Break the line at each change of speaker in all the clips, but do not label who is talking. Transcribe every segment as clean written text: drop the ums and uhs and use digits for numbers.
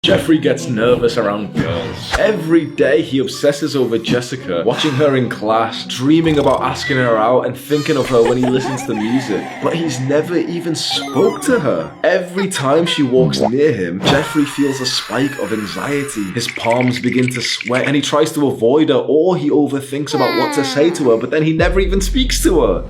Jeffrey gets nervous around girls. Every day he obsesses over Jessica, watching her in class, dreaming about asking her out and thinking of her when he listens to music. But he's never even spoke to her. Every time she walks near him, Jeffrey feels a spike of anxiety. His palms begin to sweat and he tries to avoid her, or he overthinks about what to say to her, but then he never even speaks to her.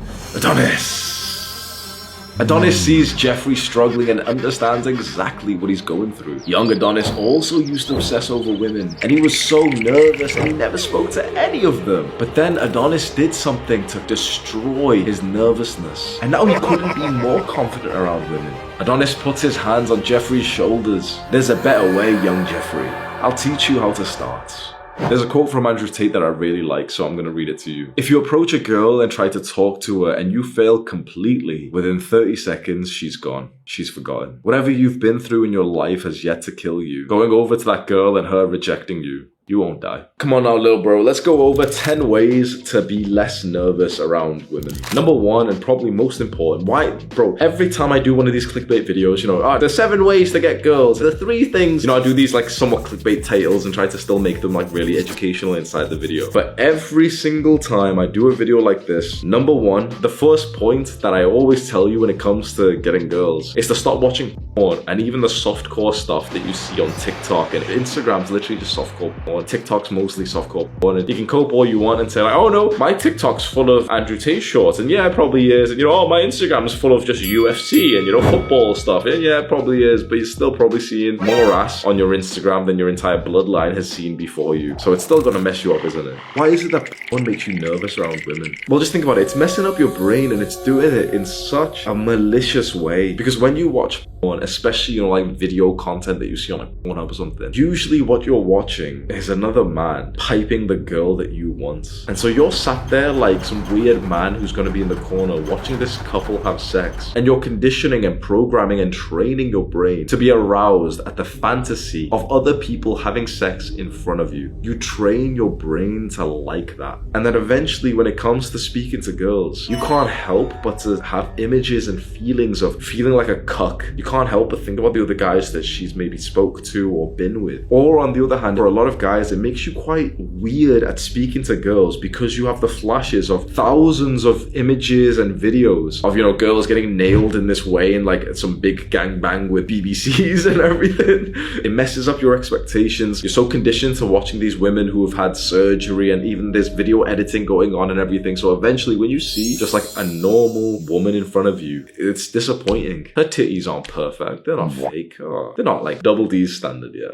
Adonis sees Jeffrey struggling and understands exactly what he's going through. Young Adonis also used to obsess over women, and he was so nervous and he never spoke to any of them. But then Adonis did something to destroy his nervousness, and now he couldn't be more confident around women. Adonis puts his hands on Jeffrey's shoulders. "There's a better way, young Jeffrey. I'll teach you how to start." There's a quote from Andrew Tate that I really like, so I'm going to read it to you. "If you approach a girl and try to talk to her and you fail completely, within 30 seconds, she's gone. She's forgotten. Whatever you've been through in your life has yet to kill you. Going over to that girl and her rejecting you, you won't die." Come on now, little bro. Let's go over 10 ways to be less nervous around women. Number one, and probably most important, bro, every time I do one of these clickbait videos, there's 7 ways to get girls. There are 3 things. I do these like somewhat clickbait titles and try to still make them like really educational inside the video. But every single time I do a video like this, number one, the first point that I always tell you when it comes to getting girls is to stop watching porn and even the softcore stuff that you see on TikTok, and Instagram's literally just softcore porn. TikTok's mostly softcore porn, and you can cope all you want and say like, "Oh no, my TikTok's full of Andrew Tate shorts," and yeah, it probably is, and oh, my Instagram's full of just UFC and football stuff, and yeah, it probably is, but you're still probably seeing more ass on your Instagram than your entire bloodline has seen before you, so it's still gonna mess you up, isn't it? Why is it that porn makes you nervous around women? Well, just think about it. It's messing up your brain, and it's doing it in such a malicious way, because when you watch porn, especially like video content that you see on like Pornhub or something, usually what you're watching is another man piping the girl that you want. And so you're sat there like some weird man who's going to be in the corner watching this couple have sex, and you're conditioning and programming and training your brain to be aroused at the fantasy of other people having sex in front of you. You train your brain to like that, and then eventually when it comes to speaking to girls, you can't help but to have images and feelings of feeling like a cuck. You can't help but think about the other guys that she's maybe spoke to or been with. Or on the other hand, for a lot of guys, it makes you quite weird at speaking to girls because you have the flashes of thousands of images and videos of, girls getting nailed in this way and like some big gangbang with BBCs and everything. It messes up your expectations. You're so conditioned to watching these women who have had surgery and even there's video editing going on and everything. So eventually when you see just like a normal woman in front of you, it's disappointing. Her titties aren't perfect. They're not fake. Oh, they're not like Double D's standard yet.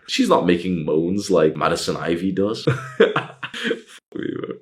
She's not making moans like Madison Ivy does.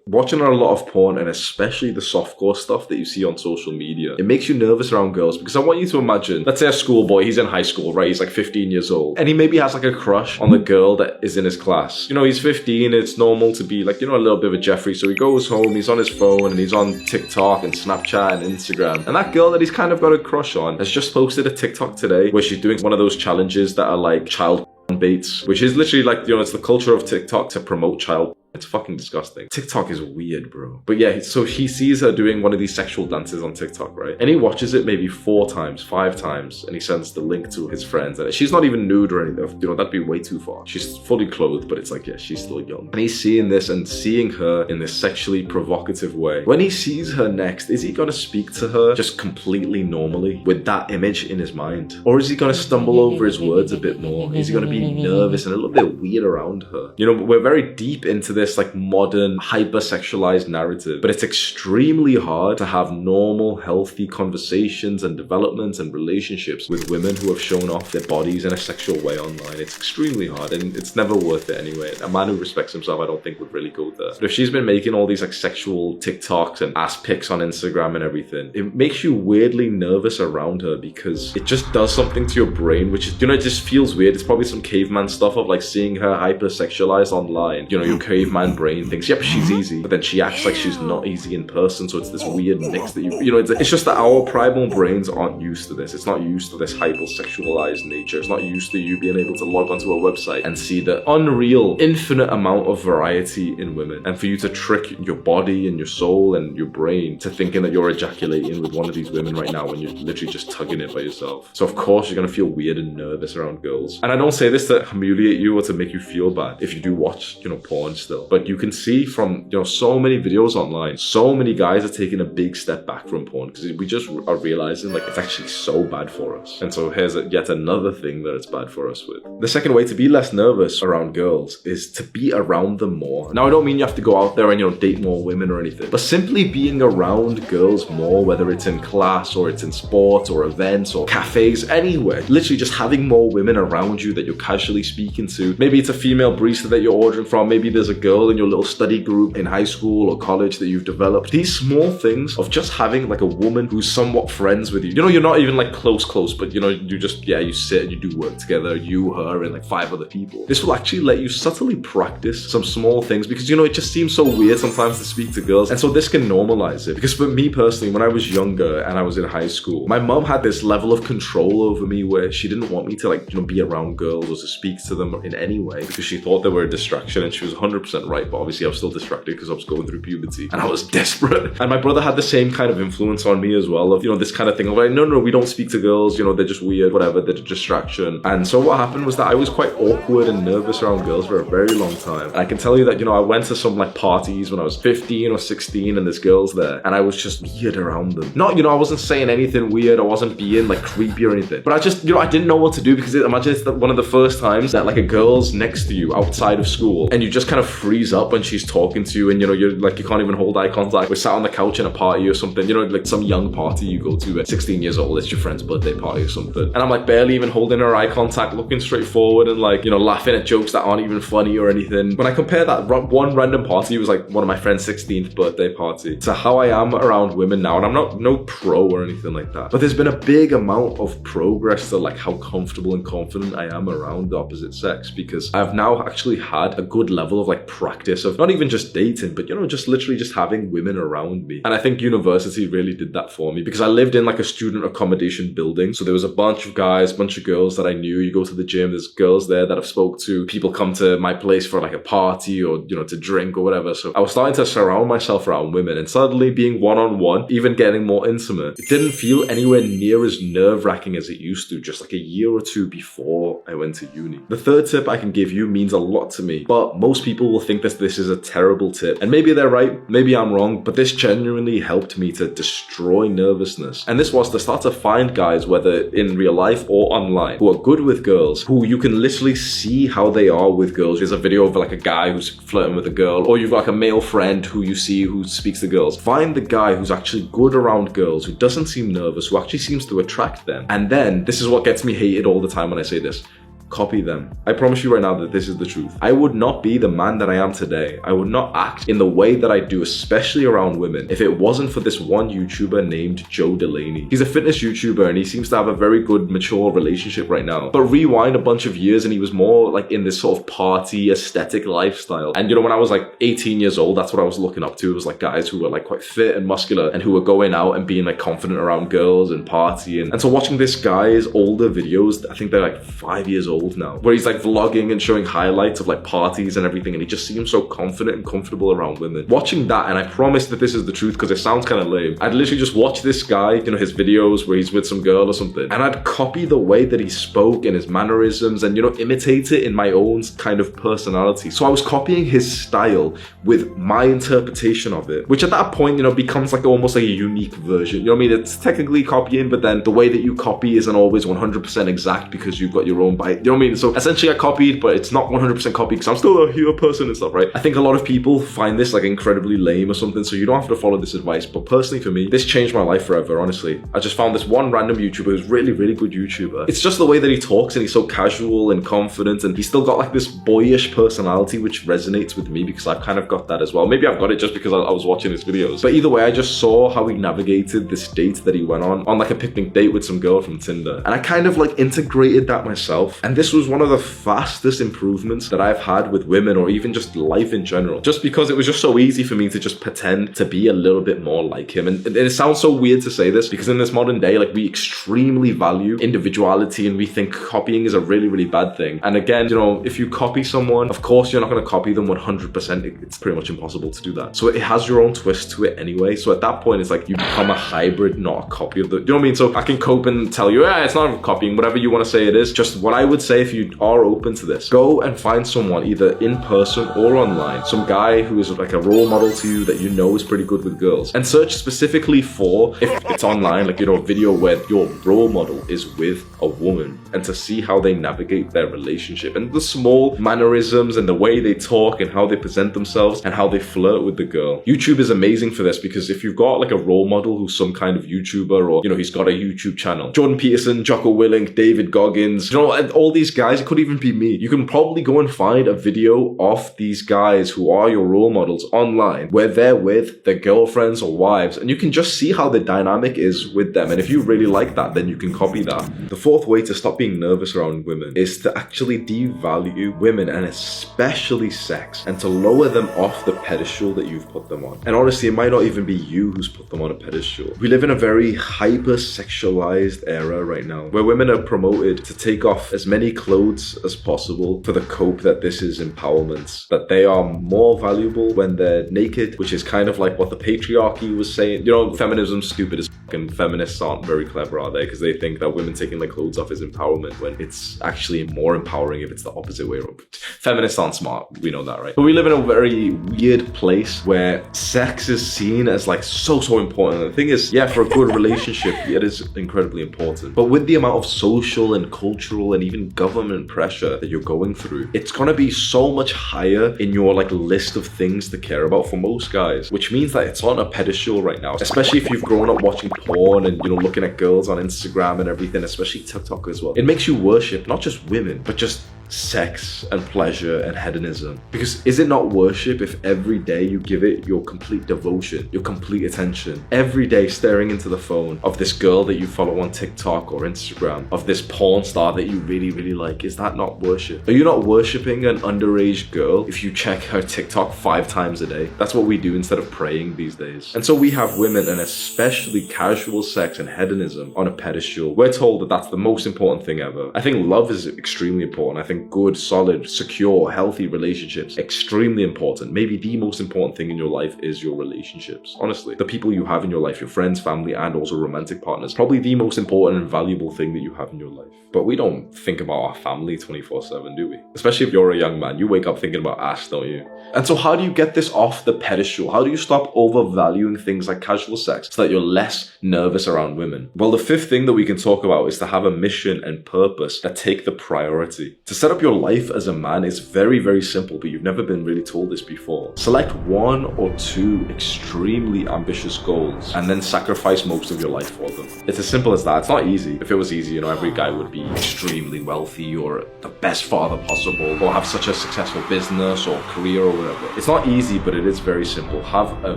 Watching a lot of porn, and especially the softcore stuff that you see on social media, it makes you nervous around girls, because I want you to imagine, let's say a schoolboy, he's in high school, right? He's like 15 years old, and he maybe has like a crush on the girl that is in his class. He's 15, it's normal to be like, a little bit of a Jeffrey, so he goes home, he's on his phone, and he's on TikTok and Snapchat and Instagram, and that girl that he's kind of got a crush on has just posted a TikTok today where she's doing one of those challenges that are like child baits, which is literally like, it's the culture of TikTok to promote child. It's fucking disgusting. TikTok is weird, bro. But yeah, so he sees her doing one of these sexual dances on TikTok, right? And he watches it maybe 4 times, 5 times, and he sends the link to his friends. And she's not even nude or anything. That'd be way too far. She's fully clothed, but it's like, yeah, she's still young. And he's seeing this and seeing her in this sexually provocative way. When he sees her next, is he gonna speak to her just completely normally with that image in his mind? Or is he gonna stumble over his words a bit more? Is he gonna be nervous and a little bit weird around her? We're very deep into this like modern hyper-sexualized narrative, but it's extremely hard to have normal, healthy conversations and development and relationships with women who have shown off their bodies in a sexual way online. It's extremely hard, and it's never worth it anyway. A man who respects himself, I don't think, would really go there. But if she's been making all these like sexual TikToks and ass pics on Instagram and everything, it makes you weirdly nervous around her, because it just does something to your brain, which is, it just feels weird. It's probably some caveman stuff of like seeing her hyper-sexualized online. Your caveman caveman brain thinks, yep, she's easy, but then she acts like she's not easy in person, so it's this weird mix that you know, it's just that our primal brains aren't used to this. It's not used to this hyper-sexualized nature. It's not used to you being able to log onto a website and see the unreal, infinite amount of variety in women, and for you to trick your body and your soul and your brain to thinking that you're ejaculating with one of these women right now when you're literally just tugging it by yourself. So of course you're gonna feel weird and nervous around girls. And I don't say this to humiliate you or to make you feel bad if you do watch, you know, porn still. But you can see from, you know, so many videos online, so many guys are taking a big step back from porn because we just are realizing like it's actually so bad for us. And so here's yet another thing that it's bad for us with. The second way to be less nervous around girls is to be around them more. Now I don't mean you have to go out there and, you know, date more women or anything, but simply being around girls more, whether it's in class or it's in sports or events or cafes, anywhere, literally just having more women around you that you're casually speaking to. Maybe it's a female barista that you're ordering from, maybe there's a girl in your little study group in high school or college that you've developed. These small things of just having like a woman who's somewhat friends with you. You know, you're not even like close, but you know, you just, yeah, you sit and you do work together, you, her, and like 5 other people. This will actually let you subtly practice some small things because, you know, it just seems so weird sometimes to speak to girls. And so this can normalize it. Because for me personally, when I was younger and I was in high school, my mom had this level of control over me where she didn't want me to like, you know, be around girls or to speak to them in any way because she thought they were a distraction, and she was 100% right. But obviously I was still distracted because I was going through puberty and I was desperate. And my brother had the same kind of influence on me as well of, you know, this kind of thing of like, no, we don't speak to girls, you know, they're just weird, whatever, they're a distraction. And so what happened was that I was quite awkward and nervous around girls for a very long time. And I can tell you that, you know, I went to some like parties when I was 15 or 16 and there's girls there and I was just weird around them. Not, you know, I wasn't saying anything weird, I wasn't being like creepy or anything, but I just, you know, I didn't know what to do because imagine it's one of the first times that like a girl's next to you outside of school and you just kind of freeze up when she's talking to you and, you know, you're like, you can't even hold eye contact. We're sat on the couch in a party or something, you know, like some young party you go to at 16 years old, it's your friend's birthday party or something. And I'm like barely even holding her eye contact, looking straight forward and like, you know, laughing at jokes that aren't even funny or anything. When I compare that one random party, it was like one of my friend's 16th birthday party, to how I am around women now. And I'm not no pro or anything like that, but there's been a big amount of progress to like how comfortable and confident I am around the opposite sex, because I've now actually had a good level of like practice of not even just dating, but, you know, just literally just having women around me. And I think university really did that for me because I lived in like a student accommodation building. So there was a bunch of guys, bunch of girls that I knew. You go to the gym, there's girls there that I've spoke to. People come to my place for like a party or, you know, to drink or whatever. So I was starting to surround myself around women, and suddenly being one-on-one, even getting more intimate, it didn't feel anywhere near as nerve-wracking as it used to just like a year or two before I went to uni. The third tip I can give you means a lot to me, but most people will think that this is a terrible tip. And maybe they're right, maybe I'm wrong, but this genuinely helped me to destroy nervousness. And this was to start to find guys, whether in real life or online, who are good with girls, who you can literally see how they are with girls. There's a video of like a guy who's flirting with a girl, or you've got like a male friend who you see who speaks to girls. Find the guy who's actually good around girls, who doesn't seem nervous, who actually seems to attract them. And then, this is what gets me hated all the time when I say this, copy them. I promise you right now that this is the truth. I would not be the man that I am today. I would not act in the way that I do, especially around women, if it wasn't for this one YouTuber named Joe Delaney. He's a fitness YouTuber and he seems to have a very good, mature relationship right now. But rewind a bunch of years and he was more like in this sort of party, aesthetic lifestyle. And you know, when I was like 18 years old, that's what I was looking up to. It was like guys who were like quite fit and muscular and who were going out and being like confident around girls and partying. And so watching this guy's older videos, I think they're like 5 years old now, where he's like vlogging and showing highlights of like parties and everything, and he just seems so confident and comfortable around women. Watching that, and I promise that this is the truth because it sounds kind of lame, I'd literally just watch this guy, you know, his videos where he's with some girl or something, and I'd copy the way that he spoke and his mannerisms and, you know, imitate it in my own kind of personality. So I was copying his style with my interpretation of it, which at that point, you know, becomes like almost like a unique version. You know what I mean? It's technically copying, but then the way that you copy isn't always 100% exact because you've got your own bite. You know what I mean? So essentially I copied, but it's not 100% copied because I'm still a human person and stuff, right? I think a lot of people find this like incredibly lame or something, so you don't have to follow this advice. But personally for me, this changed my life forever, honestly. I just found this one random YouTuber who's really, really good YouTuber. It's just the way that he talks and he's so casual and confident, and he's still got like this boyish personality which resonates with me because I've kind of got that as well. Maybe I've got it just because I was watching his videos. But either way, I just saw how he navigated this date that he went on like a picnic date with some girl from Tinder. And I kind of like integrated that myself. And And this was one of the fastest improvements that I've had with women, or even just life in general, just because it was just so easy for me to just pretend to be a little bit more like him. And it sounds so weird to say this, because in this modern day, like, we extremely value individuality, and we think copying is a really, really bad thing. And again, you know, if you copy someone, of course you're not going to copy them 100%. It's pretty much impossible to do that. So it has your own twist to it anyway. So at that point, it's like you become a hybrid, not a copy of the, you know what I mean? So I can cope and tell you, yeah, it's not copying, whatever you want to say it is. Just what I would say, if you are open to this, go and find someone either in person or online, some guy who is like a role model to you that you know is pretty good with girls, and search specifically for, if it's online, like, you know, a video where your role model is with a woman, and to see how they navigate their relationship and the small mannerisms and the way they talk and how they present themselves and how they flirt with the girl. YouTube is amazing for this, because if you've got like a role model who's some kind of YouTuber, or, you know, he's got a YouTube channel, Jordan Peterson, Jocko Willink, David Goggins, you know, and all these guys, it could even be me. You can probably go and find a video of these guys who are your role models online, where they're with their girlfriends or wives, and you can just see how the dynamic is with them. And if you really like that, then you can copy that. The fourth way to stop being nervous around women is to actually devalue women, and especially sex, and to lower them off the pedestal that you've put them on. And honestly, it might not even be you who's put them on a pedestal. We live in a very hyper-sexualized era right now, where women are promoted to take off as many clothes as possible for the cope that this is empowerment, that they are more valuable when they're naked, which is kind of like what the patriarchy was saying. You know, feminism's stupid as fuck, and feminists aren't very clever, are they? Because they think that women taking their clothes off is empowerment, when it's actually more empowering if it's the opposite way around. Feminists aren't smart, we know that, right? But we live in a very weird place where sex is seen as like so important. The thing is, yeah, for a good relationship, it is incredibly important. But with the amount of social and cultural and even government pressure that you're going through, it's gonna be so much higher in your like list of things to care about for most guys, which means that it's on a pedestal right now, especially if you've grown up watching porn and, you know, looking at girls on Instagram and everything, especially TikTok as well. It makes you worship not just women, but just sex and pleasure and hedonism. Because is it not worship if every day you give it your complete devotion, your complete attention, every day staring into the phone of this girl that you follow on TikTok or Instagram, of this porn star that you really, really like? Is that not worship? Are you not worshiping an underage girl if you check her TikTok 5 times a day? That's what we do instead of praying these days. And so we have women, and especially casual sex and hedonism, on a pedestal. We're told that that's the most important thing ever. I think love is extremely important. I think good, solid, secure, healthy relationships, extremely important. Maybe the most important thing in your life is your relationships. Honestly, the people you have in your life, your friends, family, and also romantic partners, probably the most important and valuable thing that you have in your life. But we don't think about our family 24/7, do we? Especially if you're a young man, you wake up thinking about ass, don't you? And so how do you get this off the pedestal? How do you stop overvaluing things like casual sex so that you're less nervous around women? Well, the fifth thing that we can talk about is to have a mission and purpose that take the priority. To set up your life as a man is very, very simple, but you've never been really told this before. Select 1 or 2 extremely ambitious goals and then sacrifice most of your life for them. It's as simple as that. It's not easy. If it was easy, you know, every guy would be extremely wealthy or the best father possible or have such a successful business or career or whatever. It's not easy, but it is very simple. Have a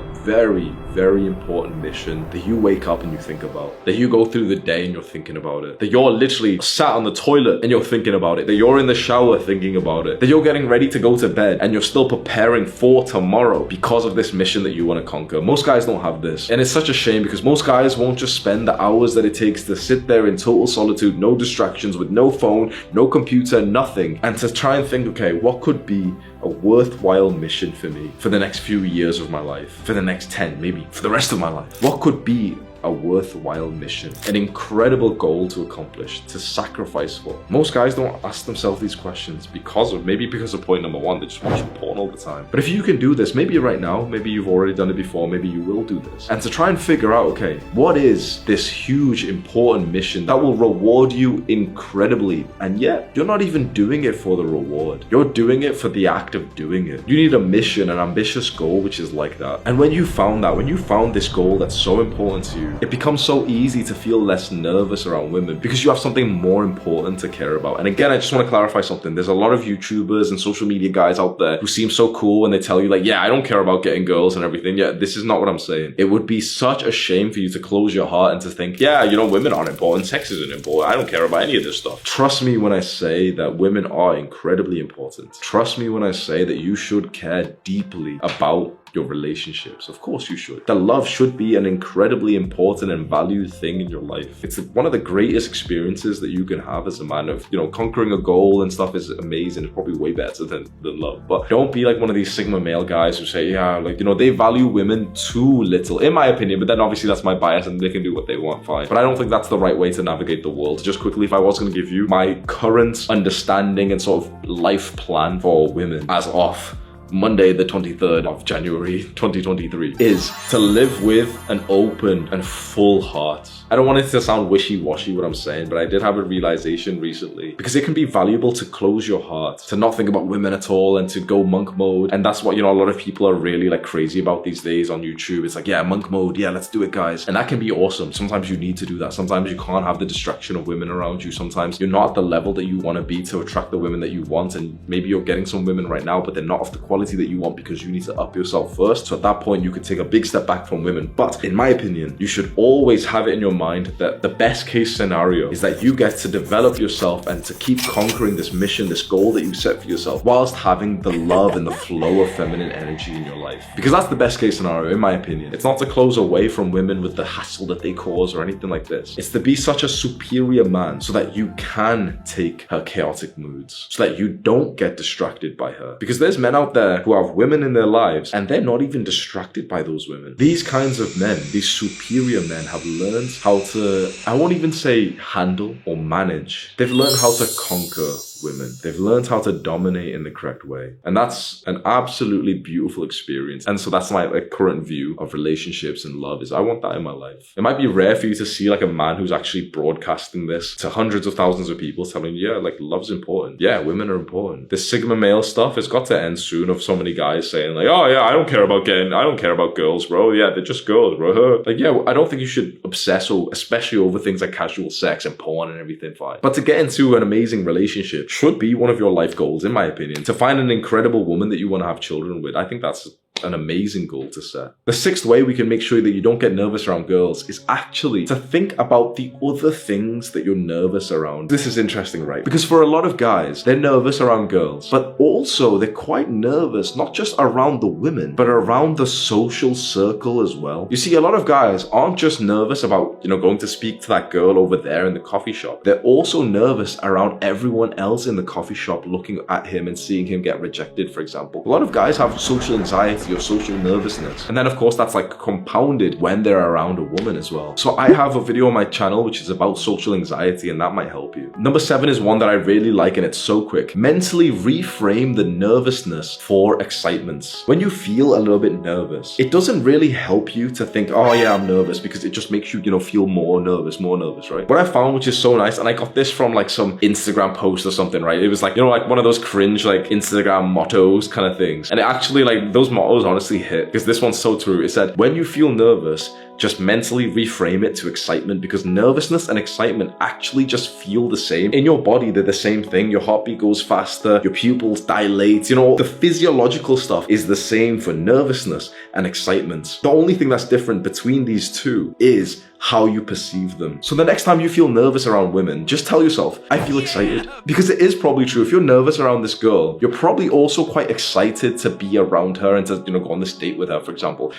very, very important mission that you wake up and you think about, that you go through the day and you're thinking about it, that you're literally sat on the toilet and you're thinking about it, that you're in the shower thinking about it, that you're getting ready to go to bed and you're still preparing for tomorrow because of this mission that you want to conquer. Most guys don't have this, and it's such a shame, because most guys won't just spend the hours that it takes to sit there in total solitude, no distractions, with no phone, no computer, nothing, and to try and think, okay, what could be a worthwhile mission for me for the next few years of my life, for the next 10, maybe for the rest of my life? What could be a worthwhile mission, an incredible goal to accomplish, to sacrifice for? Most guys don't ask themselves these questions because of point number 1, they're just watching porn all the time. But if you can do this, maybe right now, maybe you've already done it before, maybe you will do this, and to try and figure out, okay, what is this huge important mission that will reward you incredibly, and yet you're not even doing it for the reward, you're doing it for the act of doing it. You need a mission, an ambitious goal which is like that. And when you found that, when you found this goal that's so important to you, it becomes so easy to feel less nervous around women because you have something more important to care about. And again, I just want to clarify something. There's a lot of YouTubers and social media guys out there who seem so cool when they tell you like, yeah, I don't care about getting girls and everything. Yeah, this is not what I'm saying. It would be such a shame for you to close your heart and to think, yeah, you know, women aren't important, sex isn't important, I don't care about any of this stuff. Trust me when I say that women are incredibly important. Trust me when I say that you should care deeply about your relationships. Of course you should. The love should be an incredibly important and valued thing in your life. It's one of the greatest experiences that you can have as a man. Of, you know, conquering a goal and stuff is amazing. It's probably way better than love. But don't be like one of these Sigma male guys who say, yeah, like, you know, they value women too little, in my opinion. But then obviously that's my bias and they can do what they want, fine. But I don't think that's the right way to navigate the world. Just quickly, if I was going to give you my current understanding and sort of life plan for women as of Monday, the 23rd of January 2023, is to live with an open and full heart. I don't want it to sound wishy-washy what I'm saying, but I did have a realization recently, because it can be valuable to close your heart, to not think about women at all and to go monk mode. And that's what, you know, a lot of people are really like crazy about these days on YouTube. It's like, yeah, monk mode, yeah, let's do it, guys. And that can be awesome. Sometimes you need to do that. Sometimes you can't have the distraction of women around you. Sometimes you're not at the level that you want to be to attract the women that you want, and maybe you're getting some women right now, but they're not of the quality that you want because you need to up yourself first. So at that point, you could take a big step back from women. But in my opinion, you should always have it in your mind that the best case scenario is that you get to develop yourself and to keep conquering this mission, this goal that you set for yourself, whilst having the love and the flow of feminine energy in your life. Because that's the best case scenario, in my opinion. It's not to close away from women with the hassle that they cause or anything like this. It's to be such a superior man so that you can take her chaotic moods, so that you don't get distracted by her. Because there's men out there who have women in their lives and they're not even distracted by those women. These kinds of men, these superior men, have learned how to, I won't even say handle or manage. They've learned how to conquer women. They've learned how to dominate in the correct way. And that's an absolutely beautiful experience. And so that's my current view of relationships and love, is I want that in my life. It might be rare for you to see like a man who's actually broadcasting this to hundreds of thousands of people, telling you, yeah, like love's important. Yeah, women are important. This Sigma male stuff has got to end soon, of so many guys saying like, oh yeah, I don't care about girls, bro. Yeah, they're just girls, bro. Like, yeah, I don't think you should obsess, or especially over things like casual sex and porn and everything, fine. But to get into an amazing relationship should be one of your life goals, in my opinion. To find an incredible woman that you want to have children with, I think that's an amazing goal to set. The sixth way we can make sure that you don't get nervous around girls is actually to think about the other things that you're nervous around. This is interesting, right? Because for a lot of guys, they're nervous around girls, but also they're quite nervous, not just around the women, but around the social circle as well. You see, a lot of guys aren't just nervous about, you know, going to speak to that girl over there in the coffee shop. They're also nervous around everyone else in the coffee shop looking at him and seeing him get rejected, for example. A lot of guys have social anxiety or social nervousness. And then of course that's like compounded when they're around a woman as well. So I have a video on my channel which is about social anxiety, and that might help you. Number 7 is one that I really like, and it's so quick. Mentally reframe the nervousness for excitement. When you feel a little bit nervous, it doesn't really help you to think, oh yeah, I'm nervous, because it just makes you, you know, feel more nervous, right? What I found, which is so nice, and I got this from like some Instagram post or something, right? It was like, you know, like one of those cringe like Instagram mottos kind of things. And it actually, like, those mottos honestly hit, because this one's so true. It said, when you feel nervous, just mentally reframe it to excitement, because nervousness and excitement actually just feel the same. In your body, they're the same thing. Your heartbeat goes faster, your pupils dilate, you know, the physiological stuff is the same for nervousness and excitement. The only thing that's different between these two is how you perceive them. So the next time you feel nervous around women, just tell yourself, I feel excited. Because it is probably true. If you're nervous around this girl, you're probably also quite excited to be around her and to, you know, go on this date with her, for example.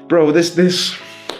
Bro,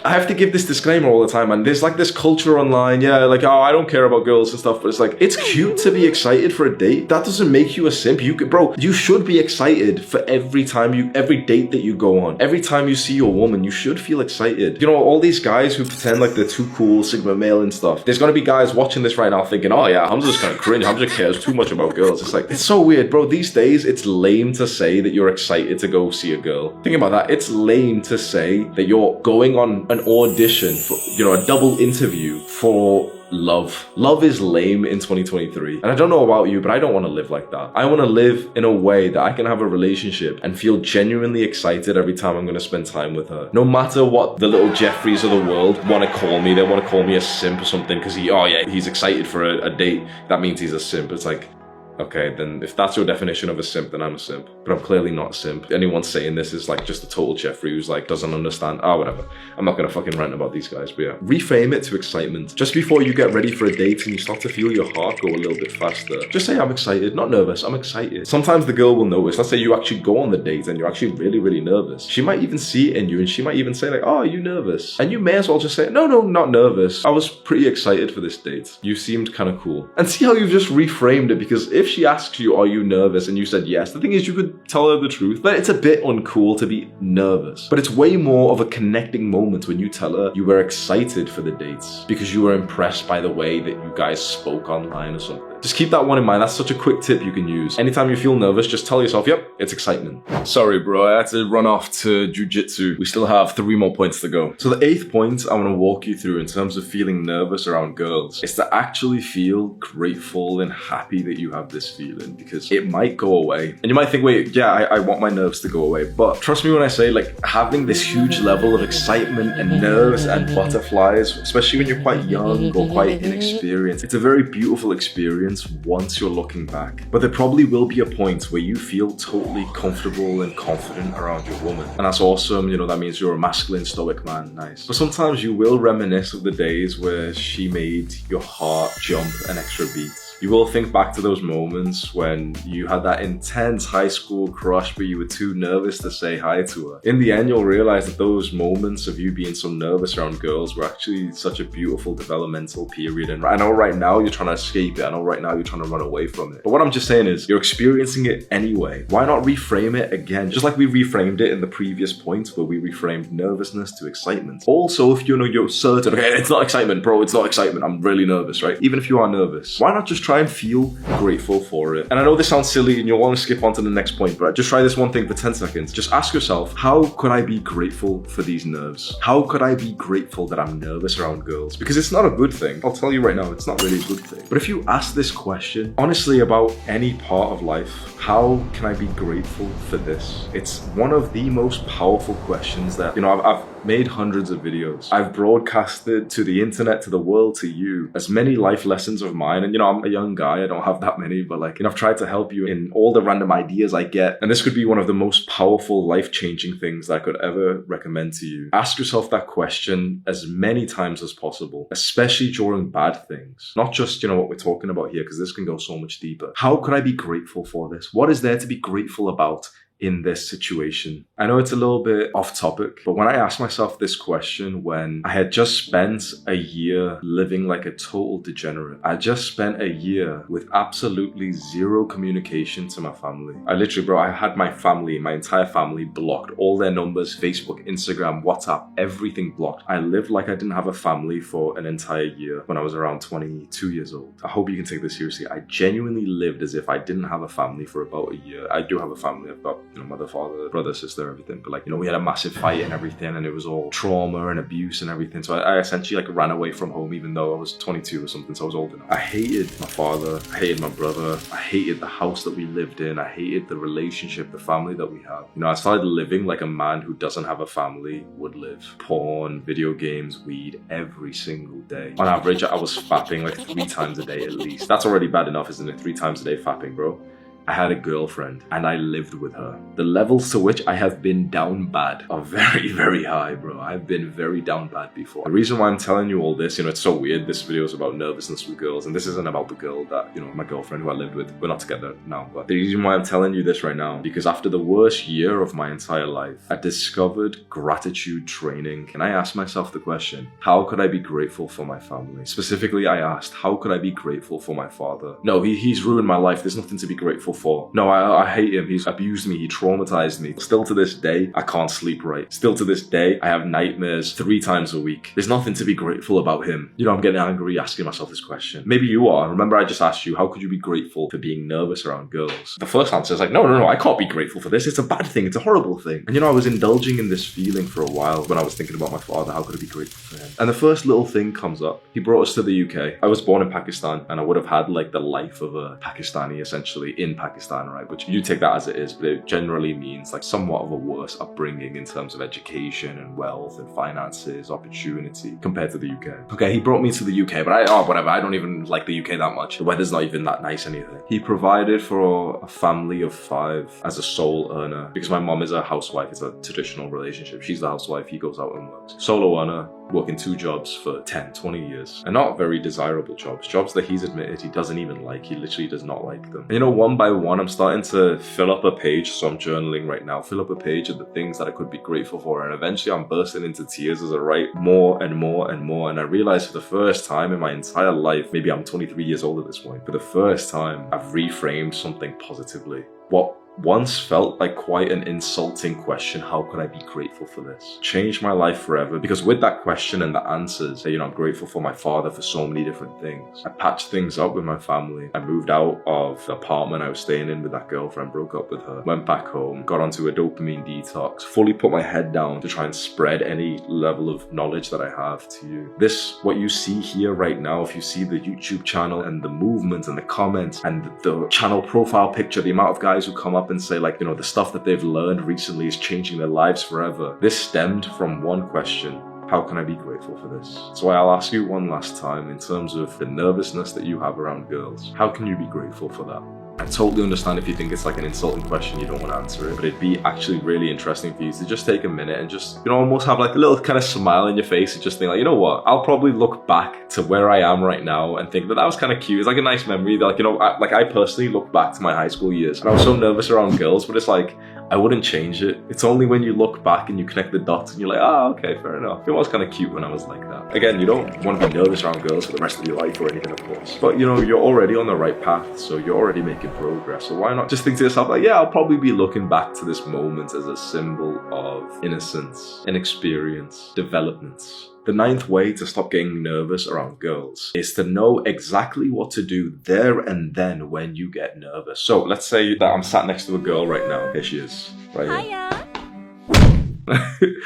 I have to give this disclaimer all the time, and there's like this culture online, yeah, like, oh, I don't care about girls and stuff, but it's like, it's cute to be excited for a date. That doesn't make you a simp. Bro, you should be excited for every date that you go on. Every time you see your woman, you should feel excited. You know, all these guys who pretend like they're too cool, Sigma male and stuff, there's gonna be guys watching this right now thinking, oh yeah, Hamza just kind of cringe, Hamza cares too much about girls. It's like, it's so weird, bro. These days, it's lame to say that you're excited to go see a girl. Think about that. It's lame to say that you're going on an audition for, you know, a double interview for love. Love is lame in 2023. And I don't know about you, but I don't want to live like that. I want to live in a way that I can have a relationship and feel genuinely excited every time I'm going to spend time with her. No matter what the little Jeffreys of the world want to call me. They want to call me a simp or something because he's excited for a date. That means he's a simp. It's like, okay, then if that's your definition of a simp, then I'm a simp. But I'm clearly not a simp. Anyone saying this is like just a total Jeffrey who's like doesn't understand. Whatever. I'm not gonna fucking rant about these guys, but yeah. Reframe it to excitement. Just before you get ready for a date and you start to feel your heart go a little bit faster, just say I'm excited, not nervous, I'm excited. Sometimes the girl will notice. Let's say you actually go on the date and you're actually really, really nervous. She might even see it in you and she might even say like, oh, are you nervous? And you may as well just say, no, not nervous. I was pretty excited for this date. You seemed kind of cool. And see how you've just reframed it, because if she asks you, are you nervous? And you said yes, the thing is you could tell her the truth, but it's a bit uncool to be nervous. But it's way more of a connecting moment when you tell her you were excited for the dates because you were impressed by the way that you guys spoke online or something. Just keep that one in mind. That's such a quick tip you can use. Anytime you feel nervous, just tell yourself, yep, it's excitement. Sorry, bro, I had to run off to jujitsu. We still have 3 more points to go. So the 8th point I want to walk you through in terms of feeling nervous around girls is to actually feel grateful and happy that you have this feeling, because it might go away. And you might think, wait, yeah, I want my nerves to go away. But trust me when I say, like, having this huge level of excitement and nerves and butterflies, especially when you're quite young or quite inexperienced, it's a very beautiful experience once you're looking back. But there probably will be a point where you feel totally comfortable and confident around your woman. And that's awesome. You know, that means you're a masculine, stoic man. Nice. But sometimes you will reminisce of the days where she made your heart jump an extra beat. You will think back to those moments when you had that intense high school crush, but you were too nervous to say hi to her. In the end, you'll realize that those moments of you being so nervous around girls were actually such a beautiful developmental period. And I know right now you're trying to escape it. I know right now you're trying to run away from it. But what I'm just saying is you're experiencing it anyway. Why not reframe it again? Just like we reframed it in the previous point where we reframed nervousness to excitement. Also, if you know you're certain, okay, it's not excitement, bro, it's not excitement. I'm really nervous, right? Even if you are nervous, why not just try and feel grateful for it? And I know this sounds silly and you'll want to skip on to the next point, but just try this one thing for 10 seconds. Just ask yourself, how could I be grateful for these nerves? How could I be grateful that I'm nervous around girls? Because it's not a good thing. I'll tell you right now, it's not really a good thing. But if you ask this question, honestly, about any part of life, how can I be grateful for this? It's one of the most powerful questions that, you know, I've made hundreds of videos. I've broadcasted to the internet, to the world, to you, as many life lessons of mine. And, you know, I'm a young guy, I don't have that many, but like, you know, I've tried to help you in all the random ideas I get. And this could be one of the most powerful, life-changing things that I could ever recommend to you. Ask yourself that question as many times as possible, especially during bad things. Not just, you know, what we're talking about here, because this can go so much deeper. How could I be grateful for this? What is there to be grateful about in this situation? I know it's a little bit off topic, but when I asked myself this question when I had just spent a year living like a total degenerate, I just spent a year with absolutely zero communication to my family. I literally, bro, I had my family, my entire family blocked, all their numbers, Facebook, Instagram, WhatsApp, everything blocked. I lived like I didn't have a family for an entire year when I was around 22 years old. I hope you can take this seriously. I genuinely lived as if I didn't have a family for about a year. I do have a family. I've got, you know, mother, father, brother, sister, everything. But like, you know, we had a massive fight and everything, and it was all trauma and abuse and everything. So I essentially like ran away from home, even though I was 22 or something, so I was old enough. I hated my father, I hated my brother, I hated the house that we lived in, I hated the relationship, the family that we had. You know, I started living like a man who doesn't have a family would live. Porn, video games, weed, every single day. On average, I was fapping like 3 times a day at least. That's already bad enough, isn't it? 3 times a day fapping, bro. I had a girlfriend and I lived with her. The levels to which I have been down bad are very, very high, bro. I've been very down bad before. The reason why I'm telling you all this, you know, it's so weird. This video is about nervousness with girls, and this isn't about the girl that, you know, my girlfriend who I lived with. We're not together now, but the reason why I'm telling you this right now, because after the worst year of my entire life, I discovered gratitude training, and I asked myself the question, how could I be grateful for my family? Specifically, I asked, how could I be grateful for my father? No, he's ruined my life. There's nothing to be grateful for? No, I hate him. He's abused me. He traumatized me. Still to this day, I can't sleep right. Still to this day, I have nightmares 3 times a week. There's nothing to be grateful about him. You know, I'm getting angry asking myself this question. Maybe you are. Remember, I just asked you, how could you be grateful for being nervous around girls? The first answer is like, no, I can't be grateful for this. It's a bad thing. It's a horrible thing. And you know, I was indulging in this feeling for a while when I was thinking about my father. How could I be grateful for him? And the first little thing comes up. He brought us to the UK. I was born in Pakistan, and I would have had like the life of a Pakistani essentially in Pakistan, right? Which you take that as it is, but it generally means like somewhat of a worse upbringing in terms of education and wealth and finances, opportunity compared to the UK. Okay, he brought me to the UK, but whatever. I don't even like the UK that much. The weather's not even that nice anything. He provided for a family of 5 as a sole earner because my mom is a housewife. It's a traditional relationship. She's the housewife. He goes out and works. Solo earner, working 2 jobs for 10, 20 years. And not very desirable jobs. Jobs that he's admitted he doesn't even like. He literally does not like them. And you know, one by one, I'm starting to fill up a page. So I'm journaling right now. Fill up a page of the things that I could be grateful for. And eventually I'm bursting into tears as I write more and more and more. And I realized for the first time in my entire life, maybe I'm 23 years old at this point, for the first time, I've reframed something positively. What once felt like quite an insulting question, how could I be grateful for this? Changed my life forever, because with that question and the answers, you know, I'm grateful for my father for so many different things. I patched things up with my family. I moved out of the apartment I was staying in with that girlfriend, broke up with her, went back home, got onto a dopamine detox, fully put my head down to try and spread any level of knowledge that I have to you. This, what you see here right now, if you see the YouTube channel and the movement and the comments and the channel profile picture, the amount of guys who come up and say like, you know, the stuff that they've learned recently is changing their lives forever. This stemmed from one question: how can I be grateful for this? So I'll ask you one last time, in terms of the nervousness that you have around girls, how can you be grateful for that? I totally understand if you think it's like an insulting question, you don't want to answer it, but it'd be actually really interesting for you to just take a minute and just, you know, almost have like a little kind of smile in your face and just think like, you know what, I'll probably look back to where I am right now and think that was kind of cute. It's like a nice memory that, like, you know, I personally look back to my high school years and I was so nervous around girls, but it's like, I wouldn't change it. It's only when you look back and you connect the dots and you're like, oh, okay, fair enough. It was kind of cute when I was like that. Again, you don't want to be nervous around girls for the rest of your life or anything, of course. But, you know, you're already on the right path, so you're already making progress. So why not just think to yourself like, yeah, I'll probably be looking back to this moment as a symbol of innocence, inexperience, development. The 9th way to stop getting nervous around girls is to know exactly what to do there and then when you get nervous. So let's say that I'm sat next to a girl right now. Here she is, right here.
Hiya.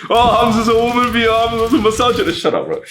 Oh, Hamza's a woman, Hamza's a misogynist. Shut up, bro.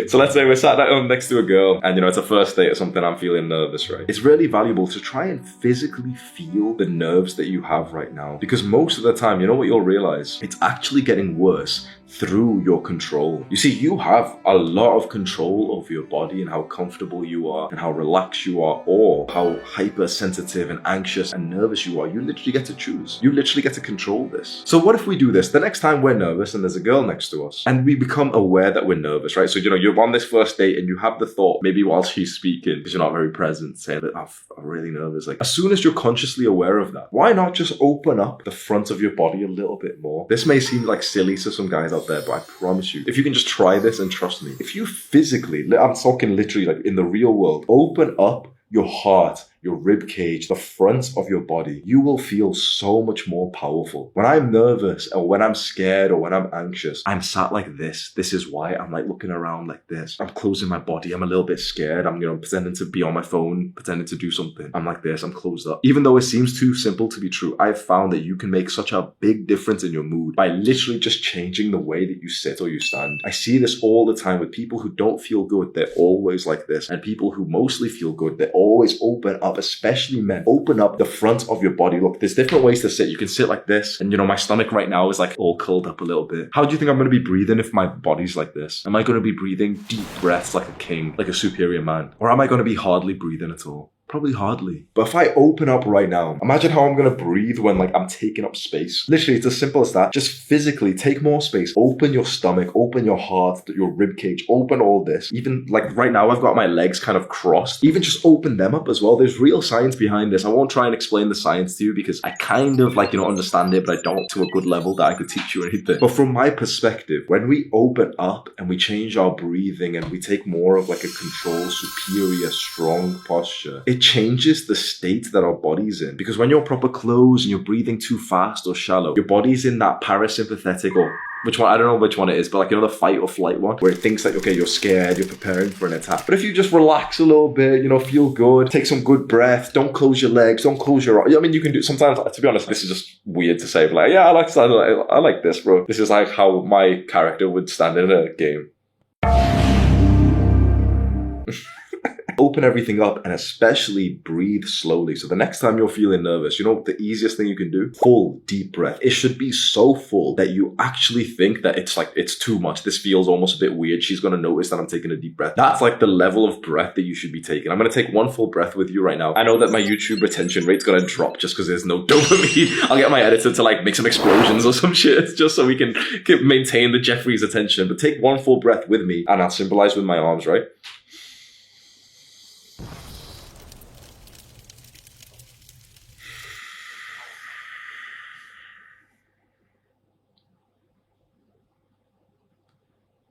So let's say we're sat down next to a girl and, you know, it's a first date or something, I'm feeling nervous, right? It's really valuable to try and physically feel the nerves that you have right now, because most of the time, you know what you'll realize? It's actually getting worse through your control. You see, you have a lot of control over your body and how comfortable you are and how relaxed you are, or how hypersensitive and anxious and nervous you are. You literally get to choose. You literally get to control this. So what if we do this? The next time we're nervous and there's a girl next to us and we become aware that we're nervous, right? So, you know, you're on this first date and you have the thought, maybe while she's speaking, because you're not very present, saying that I'm really nervous. Like, as soon as you're consciously aware of that, why not just open up the front of your body a little bit more? This may seem like silly to some guys out there, but I promise you, if you can just try this and trust me, if you physically, I'm talking literally like in the real world, open up your heart, your rib cage, the front of your body, you will feel so much more powerful. When I'm nervous or when I'm scared or when I'm anxious, I'm sat like this. This is why I'm like looking around like this. I'm closing my body. I'm a little bit scared. I'm, you know, pretending to be on my phone, pretending to do something. I'm like this. I'm closed up. Even though it seems too simple to be true, I've found that you can make such a big difference in your mood by literally just changing the way that you sit or you stand. I see this all the time with people who don't feel good. They're always like this. And people who mostly feel good, they always open up, especially men. Open up the front of your body. Look, there's different ways to sit. You can sit like this, and you know, my stomach right now is like all curled up a little bit. How do you think I'm going to be breathing if my body's like this? Am I going to be breathing deep breaths like a king, like a superior man? Or am I going to be hardly breathing at all? Probably hardly. But if I open up right now, imagine how I'm going to breathe when like I'm taking up space. Literally, it's as simple as that. Just physically take more space. Open your stomach, open your heart, your rib cage, open all this. Even like right now, I've got my legs kind of crossed. Even just open them up as well. There's real science behind this. I won't try and explain the science to you because I kind of like, you know, understand it, but I don't to a good level that I could teach you anything. But from my perspective, when we open up and we change our breathing and we take more of like a controlled, superior, strong posture, it it changes the state that our body's in. Because when you're proper closed and you're breathing too fast or shallow, your body's in that parasympathetic, or which one, I don't know which one it is, but like, you know, the fight or flight one, where it thinks that, okay, you're scared, you're preparing for an attack. But if you just relax a little bit, you know, feel good, take some good breath, don't close your legs, don't close your eyes. I mean, you can do, sometimes, to be honest, this is just weird to say, but like, yeah, I like this, bro. This is like how my character would stand in a game. Open everything up and especially breathe slowly. So the next time you're feeling nervous, you know the easiest thing you can do? Full deep breath. It should be so full that you actually think that it's like, it's too much. This feels almost a bit weird. She's going to notice that I'm taking a deep breath. That's like the level of breath that you should be taking. I'm going to take one full breath with you right now. I know that my YouTube retention rate's going to drop just because there's no dopamine. I'll get my editor to like make some explosions or some shit just so we can maintain the Jeffrey's attention. But take one full breath with me and I'll symbolize with my arms, right?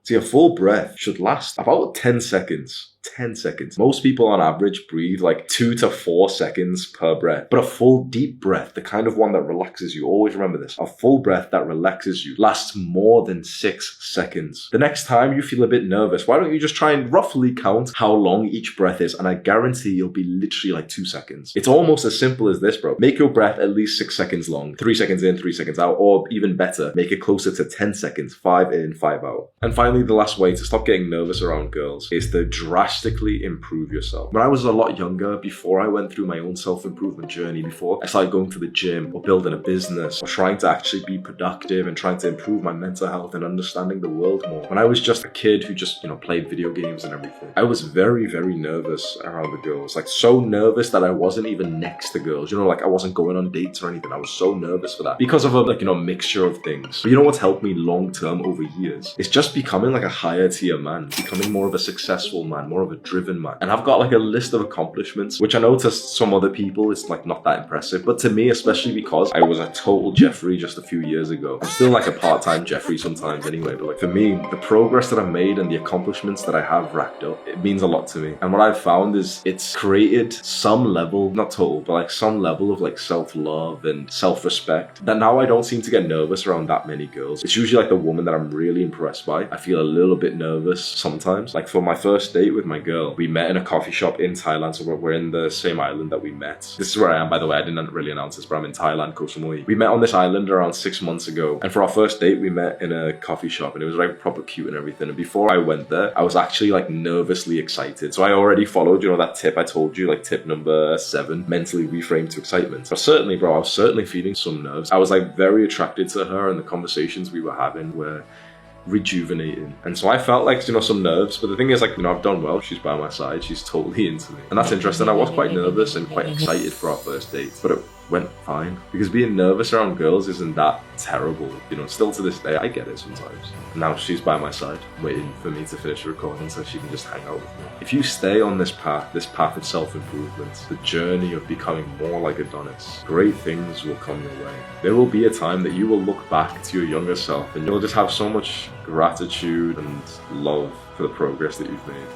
See, a full breath should last about 10 seconds. 10 seconds. Most people on average breathe like 2 to 4 seconds per breath. But a full deep breath, the kind of one that relaxes you, always remember this, a full breath that relaxes you lasts more than 6 seconds. The next time you feel a bit nervous, why don't you just try and roughly count how long each breath is, and I guarantee you'll be literally like 2 seconds. It's almost as simple as this, bro. Make your breath at least 6 seconds long. 3 seconds in, 3 seconds out, or even better, make it closer to 10 seconds, 5 in, 5 out. And finally, the last way to stop getting nervous around girls is to drastically improve yourself. When I was a lot younger, before I went through my own self-improvement journey, before I started going to the gym or building a business or trying to actually be productive and trying to improve my mental health and understanding the world more, when I was just a kid who just, you know, played video games and everything, I was very, very nervous around the girls. Like, so nervous that I wasn't even next to girls. You know, like I wasn't going on dates or anything. I was so nervous for that because of a, like, you know, mixture of things. But you know what's helped me long term over years? It's just becoming like a higher tier man, becoming more of a successful man, more of a driven man. And I've got like a list of accomplishments, which I know to some other people it's like not that impressive, but to me, especially because I was a total Jeffrey just a few years ago. I'm still like a part-time Jeffrey sometimes anyway, but like for me, the progress that I've made and the accomplishments that I have racked up, it means a lot to me. And what I've found is it's created some level, not total, but like some level of like self-love and self-respect that now I don't seem to get nervous around that many girls. It's usually like the woman that I'm really impressed by. I feel a little bit nervous sometimes. Like for my first date with my girl, we met in a coffee shop in Thailand, so we're in the same island that we met. This is where I am, by the way. I didn't really announce this, but I'm in Thailand, Koh Samui. We met on this island around 6 months ago, and for our first date, we met in a coffee shop, and it was like proper cute and everything. And before I went there, I was actually like nervously excited. So I already followed, you know, that tip I told you, like tip number 7, mentally reframe to excitement. So certainly, bro, I was certainly feeling some nerves. I was like very attracted to her, and the conversations we were having were rejuvenating. And so I felt like, you know, some nerves, but the thing is, like, you know, I've done well. She's by my side, she's totally into me, and that's interesting. I was quite nervous and quite excited for our first date, but it went fine, because being nervous around girls isn't that terrible, you know. Still to this day I get it sometimes. And now she's by my side waiting for me to finish the recording so she can just hang out with me. If you stay on this path of self-improvement, the journey of becoming more like Adonis, great things will come your way. There will be a time that you will look back to your younger self and you'll just have so much gratitude and love for the progress that you've made.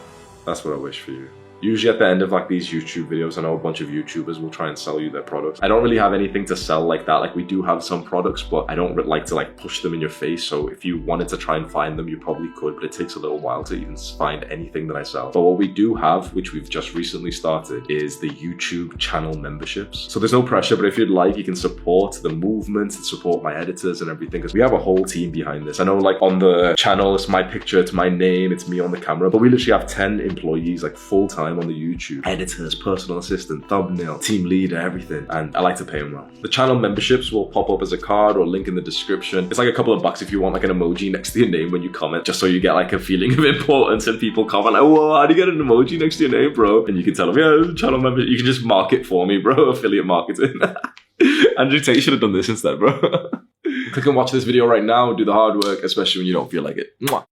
That's what I wish for you. Usually at the end of like these YouTube videos, I know a bunch of YouTubers will try and sell you their products. I don't really have anything to sell like that. Like, we do have some products, but I don't like to like push them in your face. So if you wanted to try and find them, you probably could, but it takes a little while to even find anything that I sell. But what we do have, which we've just recently started, is the YouTube channel memberships. So there's no pressure, but if you'd like, you can support the movement and support my editors and everything, because we have a whole team behind this. I know like on the channel, it's my picture, it's my name, it's me on the camera, but we literally have 10 employees, like full-time on the YouTube. Editors, personal assistant, thumbnail, team leader, everything. And I like to pay them well. The channel memberships will pop up as a card or a link in the description. It's like a couple of bucks if you want like an emoji next to your name when you comment, just so you get like a feeling of importance and people comment like, whoa, how do you get an emoji next to your name, bro? And you can tell them, yeah, channel membership. You can just mark it for me, bro. Affiliate marketing. Andrew Tate should have done this instead, bro. Click and watch this video right now. Do the hard work, especially when you don't feel like it. Mwah.